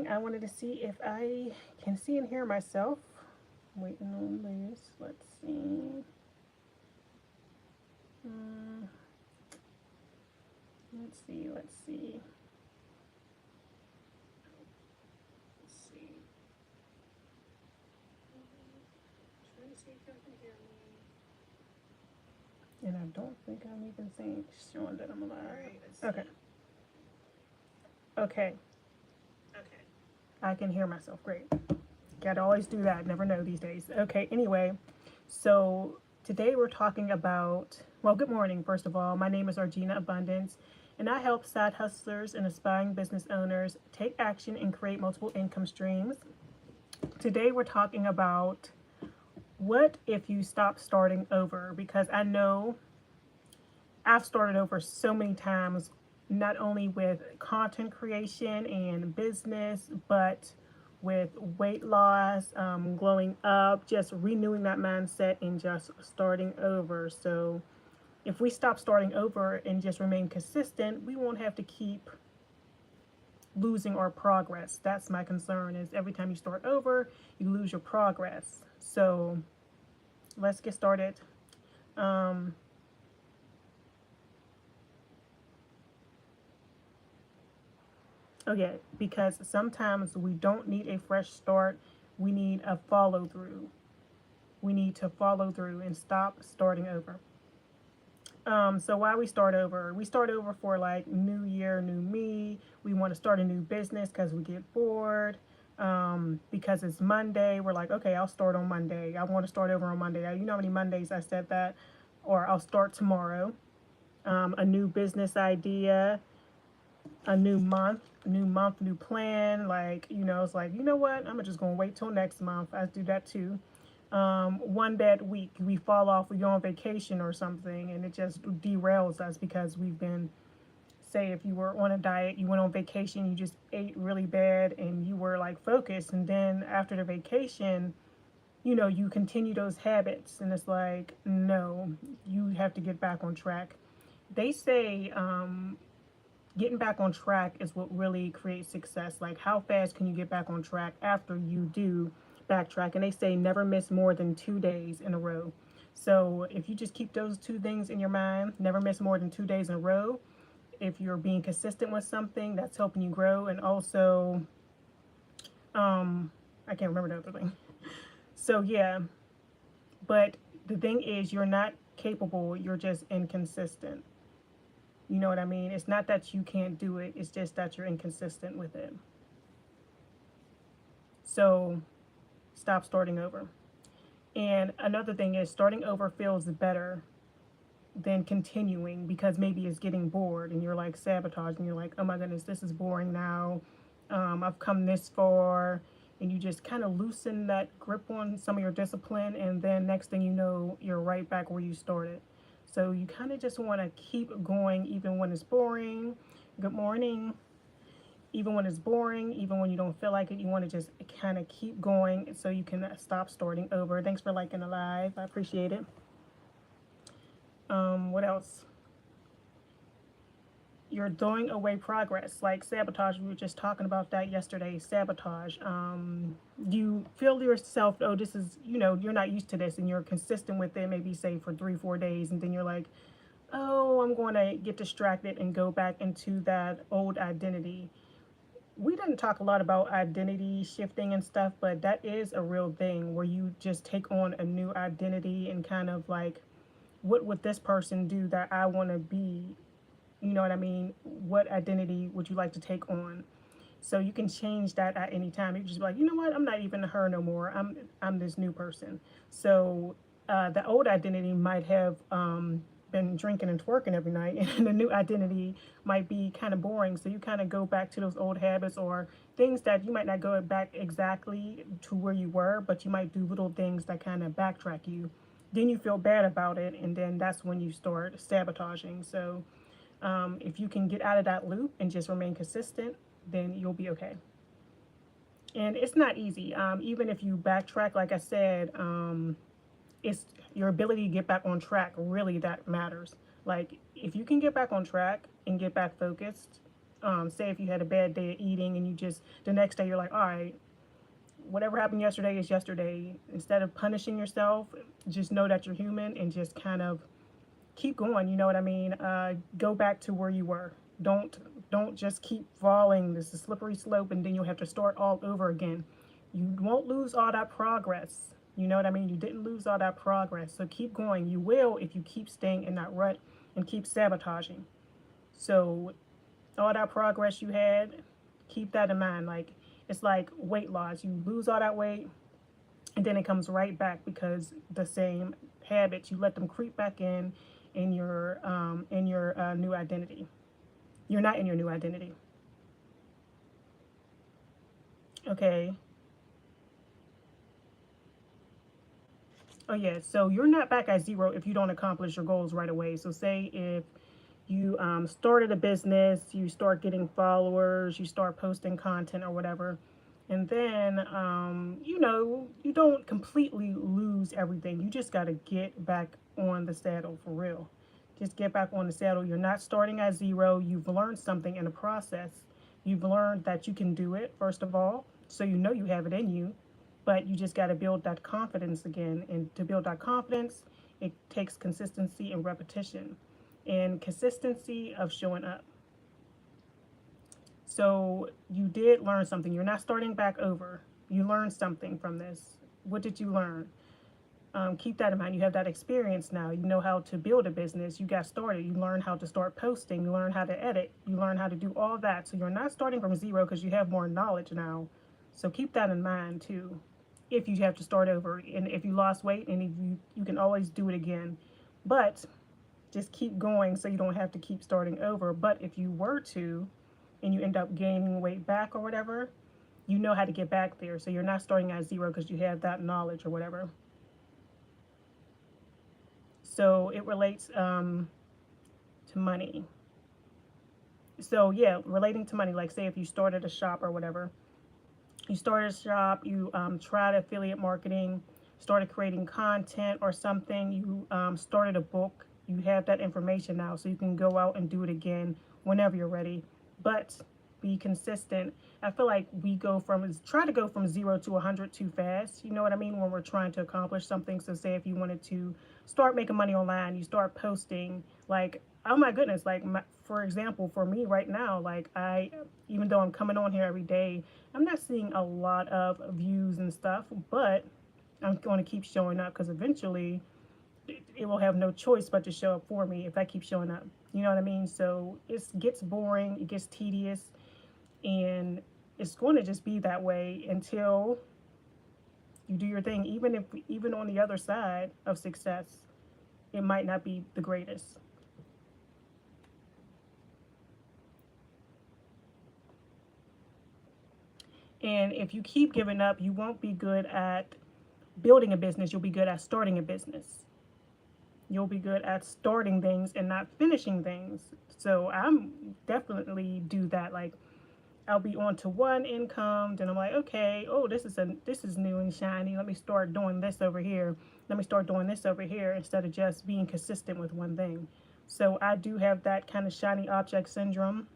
I wanted to see if I can see and hear myself. Waiting on this. Let's see. Uh, let's see. Let's see. Let's see. Trying to see if y'all can hear me. And I don't think I'm even saying showing that I'm alive. Okay. Okay. Okay. I can hear myself. Great. Gotta always do that. Never know these days. Okay. Anyway, so today we're talking about. Well, good morning. First of all, my name is Argina Abundance, and I help side hustlers and aspiring business owners take action and create multiple income streams. Today we're talking about what if you stop starting over, because I know I've started over so many times, not only with content creation and business, but with weight loss, glowing up, just renewing that mindset and just starting over. So if we stop starting over and just remain consistent, we won't have to keep losing our progress. That's my concern, is every time you start over, you lose your progress. So let's get started. Um, okay, because sometimes we don't need a fresh start. We need a follow through. We need to follow through and stop starting over. So why we start over? We start over for like new year, new me. We want to start a new business because we get bored. Because it's Monday, we're like, okay, I'll start on Monday. I want to start over on Monday. You know how many Mondays I said that? Or I'll start tomorrow. A new business idea, a new month, new plan. Like, it's like, you know what? I'm just going to wait till next month. I do that too. One bad week, we fall off, we go on vacation or something, and it just derails us because we've been, say, if you were on a diet, you went on vacation, you just ate really bad, and you were like focused, and then after the vacation, you continue those habits, and it's like, no, you have to get back on track. They say getting back on track is what really creates success. Like, how fast can you get back on track after you do backtrack? And they say never miss more than 2 days in a row. So if you just keep those two things in your mind, never miss more than 2 days in a row. If you're being consistent with something, that's helping you grow. And also, I can't remember the other thing. So yeah, but the thing is, you're not capable, you're just inconsistent. You know what I mean? It's not that you can't do it, it's just that you're inconsistent with it. So stop starting over. And another thing is, starting over feels better than continuing, because maybe it's getting bored and you're like sabotaging. You're like, oh my goodness, this is boring now. I've come this far. And you just kind of loosen that grip on some of your discipline. And then next thing you know, you're right back where you started. So you kind of just want to keep going even when it's boring. Good morning. Even when it's boring, even when you don't feel like it, you want to just kind of keep going so you can stop starting over. Thanks for liking the live. I appreciate it. What else? You're throwing away progress, like sabotage. We were just talking about that yesterday. Sabotage. You feel yourself, oh, this is, you're not used to this, and you're consistent with it, maybe say for 3-4 days, and then you're like, oh, I'm going to get distracted and go back into that old identity. We didn't talk a lot about identity shifting and stuff, but that is a real thing where you just take on a new identity and kind of like, what would this person do that I want to be? You know what I mean? What identity would you like to take on? So you can change that at any time. You can just be like, you know what? I'm not even her no more. I'm this new person. So the old identity might have been drinking and twerking every night, and the new identity might be kind of boring. So you kind of go back to those old habits or things that you might not go back exactly to where you were, but you might do little things that kind of backtrack you. Then you feel bad about it, and then that's when you start sabotaging. So if you can get out of that loop and just remain consistent, then you'll be okay. And it's not easy. Even if you backtrack, like I said, it's your ability to get back on track really that matters. Like, if you can get back on track and get back focused, Say if you had a bad day of eating and you just, the next day you're like, all right, whatever happened yesterday is yesterday. Instead of punishing yourself, just know that you're human and just kind of keep going. You know what I mean? Go back to where you were. Don't just keep falling. This is a slippery slope, and then you'll have to start all over again. You won't lose all that progress. You know what I mean? You didn't lose all that progress. So keep going. You will if you keep staying in that rut and keep sabotaging. So all that progress you had, keep that in mind. Like, it's like weight loss. You lose all that weight, and then it comes right back because the same habits, you let them creep back in your new identity. You're not in your new identity. Okay. Oh yeah. So you're not back at zero if you don't accomplish your goals right away. So say if you started a business, you start getting followers, you start posting content or whatever, and then you don't completely lose everything. You just got to get back on the saddle for real. Just get back on the saddle. You're not starting at zero. You've learned something in the process. You've learned that you can do it, first of all, so you know you have it in you, but you just got to build that confidence again. And to build that confidence, it takes consistency and repetition and consistency of showing up. So you did learn something. You're not starting back over. You learned something from this. What did you learn? Keep that in mind. You have that experience now. You know how to build a business. You got started. You learn how to start posting. You learn how to edit. You learn how to do all that. So you're not starting from zero because you have more knowledge now. So keep that in mind too. If you have to start over, and if you lost weight, and if you can always do it again, but just keep going so you don't have to keep starting over. But if you were to, and you end up gaining weight back or whatever, you know how to get back there. So you're not starting at zero because you have that knowledge or whatever. So it relates to money. So yeah, relating to money, like say if you started a shop or whatever, you started a shop, you tried affiliate marketing, started creating content or something, you started a book, you have that information now, so you can go out and do it again whenever you're ready. But be consistent. I feel like we try to go from 0 to 100 too fast. You know what I mean? When we're trying to accomplish something. So say if you wanted to start making money online, you start posting, like, oh my goodness, like for example, for me right now, like even though I'm coming on here every day, I'm not seeing a lot of views and stuff, but I'm going to keep showing up because eventually it will have no choice but to show up for me if I keep showing up. You know what I mean? So it gets boring, it gets tedious, and it's going to just be that way until you do your thing. Even on the other side of success, it might not be the greatest. And if you keep giving up, you won't be good at building a business. You'll be good at starting a business. You'll be good at starting things and not finishing things. So I'm definitely do that. Like I'll be on to one income, then I'm like, okay, oh, this is new and shiny. Let me start doing this over here. Let me start doing this over here instead of just being consistent with one thing. So I do have that kind of shiny object syndrome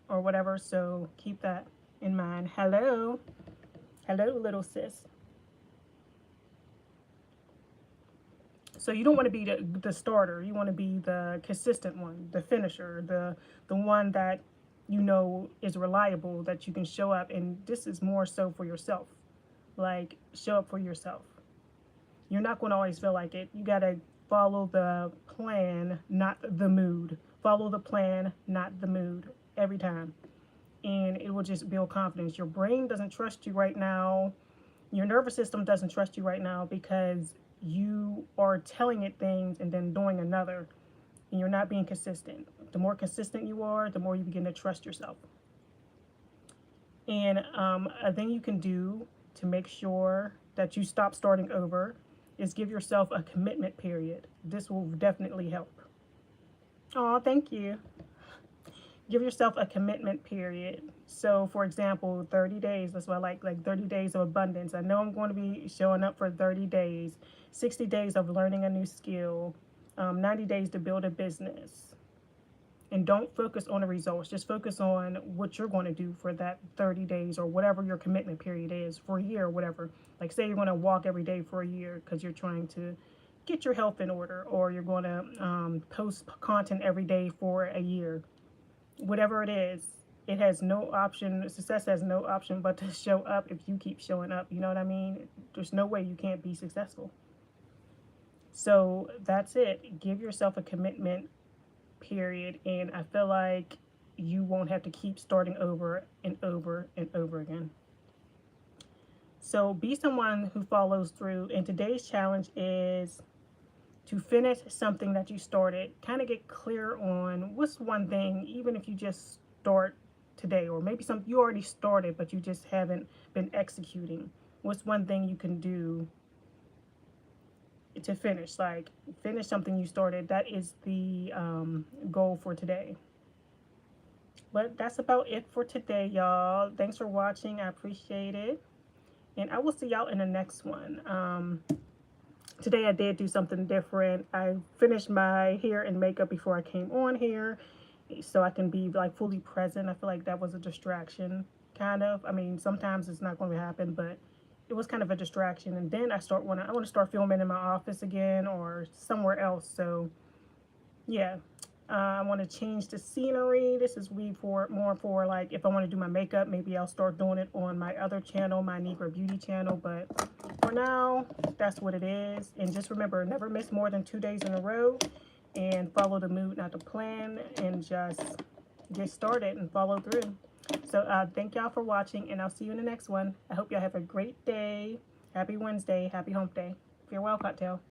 or whatever. So keep that in mind. Hello, hello, little sis. So you don't want to be the starter. You want to be the consistent one, the finisher, the one that you know is reliable, that you can show up. And this is more so for yourself. Like show up for yourself. You're not going to always feel like it. You got to follow the plan, not the mood. Follow the plan, not the mood every time. And it will just build confidence. Your brain doesn't trust you right now. Your nervous system doesn't trust you right now because you are telling it things and then doing another, and you're not being consistent. The more consistent you are, the more you begin to trust yourself. And a thing you can do to make sure that you stop starting over is give yourself a commitment period. This will definitely help. Oh, thank you. Give yourself a commitment period. So for example, 30 days, that's why I like 30 days of abundance. I know I'm going to be showing up for 30 days, 60 days of learning a new skill, 90 days to build a business, And don't focus on the results. Just focus on what you're going to do for that 30 days or whatever your commitment period is for a year or whatever. Like say you're going to walk every day for a year because you're trying to get your health in order, or you're going to post content every day for a year. Whatever it is, it has no option. Success has no option but to show up if you keep showing up. You know what I mean? There's no way you can't be successful. So that's it. Give yourself a commitment period, and I feel like you won't have to keep starting over and over and over again. So be someone who follows through, and today's challenge is to finish something that you started. Kind of get clear on what's one thing, even if you just start today, or maybe some you already started but you just haven't been executing. What's one thing you can do to finish, like finish something you started? That is the goal for today. But that's about it for today, y'all. Thanks for watching. I appreciate it, and I will see y'all in the next one. Today I did do something different. I finished my hair and makeup before I came on here so I can be like fully present. I feel like that was a distraction, kind of. I mean, sometimes it's not going to happen, but it was kind of a distraction. And then I want to start filming in my office again or somewhere else. So yeah, I want to change the scenery. This is more for like if I want to do my makeup, maybe I'll start doing it on my other channel, my Anegra beauty channel. But for now, that's what it is. And just remember, never miss more than 2 days in a row, and follow the mood, not the plan, and just get started and follow through. So thank y'all for watching, and I'll see you in the next one. I hope y'all have a great day. Happy Wednesday. Happy hump day. Farewell, cocktail.